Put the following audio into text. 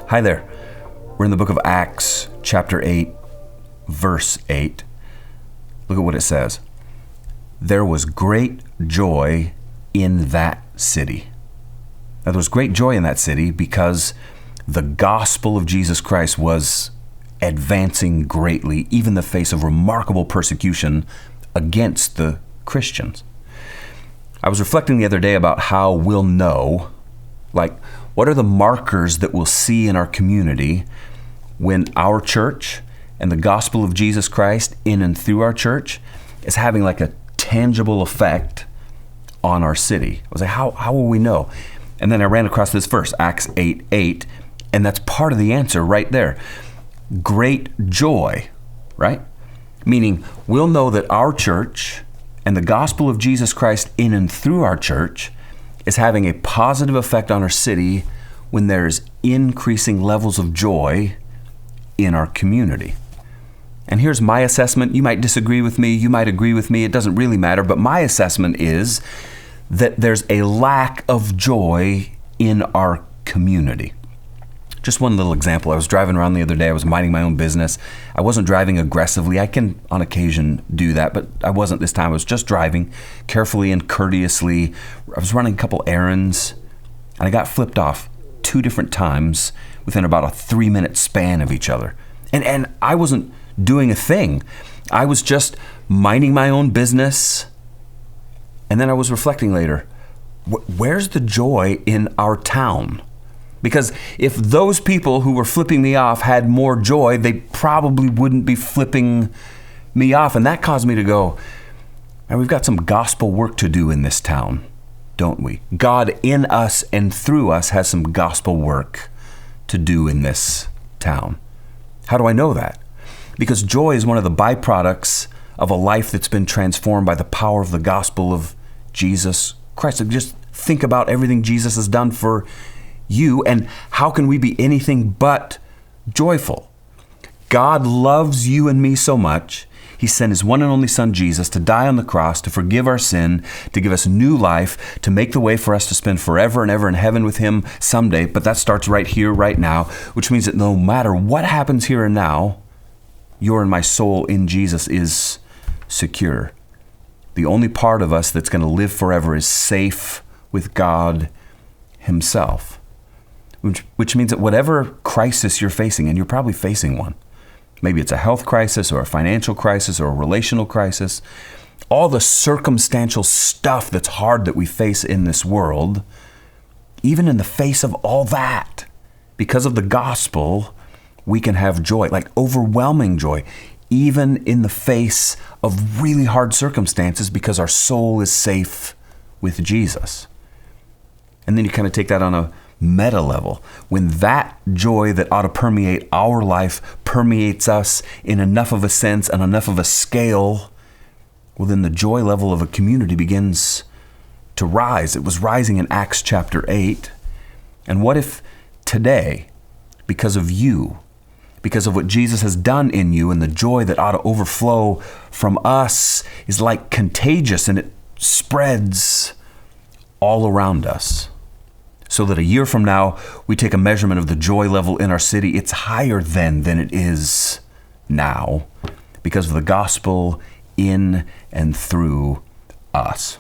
Hi there. We're in the book of Acts, chapter 8, verse 8. Look at what it says. There was great joy in that city. Now, there was great joy in that city because the gospel of Jesus Christ was advancing greatly, even in the face of remarkable persecution against the Christians. I was reflecting the other day about how we'll know, what are the markers that we'll see in our community when our church and the gospel of Jesus Christ in and through our church is having a tangible effect on our city. I was like, how will we know? And then I ran across this verse, Acts 8:8, and that's part of the answer right there. Great joy, right? Meaning we'll know that our church and the gospel of Jesus Christ in and through our church is having a positive effect on our city when there's increasing levels of joy in our community. And here's my assessment. You might disagree with me. You might agree with me. It doesn't really matter. But my assessment is that there's a lack of joy in our community. Just one little example. I was driving around the other day. I was minding my own business. I wasn't driving aggressively. I can, on occasion, do that, but I wasn't this time. I was just driving carefully and courteously. I was running a couple errands, and I got flipped off 2 different times within about a 3-minute span of each other. And I wasn't doing a thing. I was just minding my own business. And then I was reflecting later, where's the joy in our town? Because if those people who were flipping me off had more joy, they probably wouldn't be flipping me off. And that caused me to go, man, we've got some gospel work to do in this town, don't we? God in us and through us has some gospel work to do in this town. How do I know that? Because joy is one of the byproducts of a life that's been transformed by the power of the gospel of Jesus Christ. So just think about everything Jesus has done for you, and how can we be anything but joyful? God loves you and me so much, He sent His one and only Son, Jesus, to die on the cross, to forgive our sin, to give us new life, to make the way for us to spend forever and ever in heaven with Him someday. But that starts right here, right now, which means that no matter what happens here and now, your and my soul in Jesus is secure. The only part of us that's going to live forever is safe with God Himself. Which means that whatever crisis you're facing, and you're probably facing one, maybe it's a health crisis or a financial crisis or a relational crisis, all the circumstantial stuff that's hard that we face in this world, even in the face of all that, because of the gospel, we can have joy, overwhelming joy, even in the face of really hard circumstances, because our soul is safe with Jesus. And then you kind of take that on a meta level. When that joy that ought to permeate our life permeates us in enough of a sense and enough of a scale, well, then the joy level of a community begins to rise. It was rising in Acts chapter 8. And what if today, because of you, because of what Jesus has done in you, and the joy that ought to overflow from us is contagious, and it spreads all around us? So that a year from now, we take a measurement of the joy level in our city. It's higher then than it is now because of the gospel in and through us.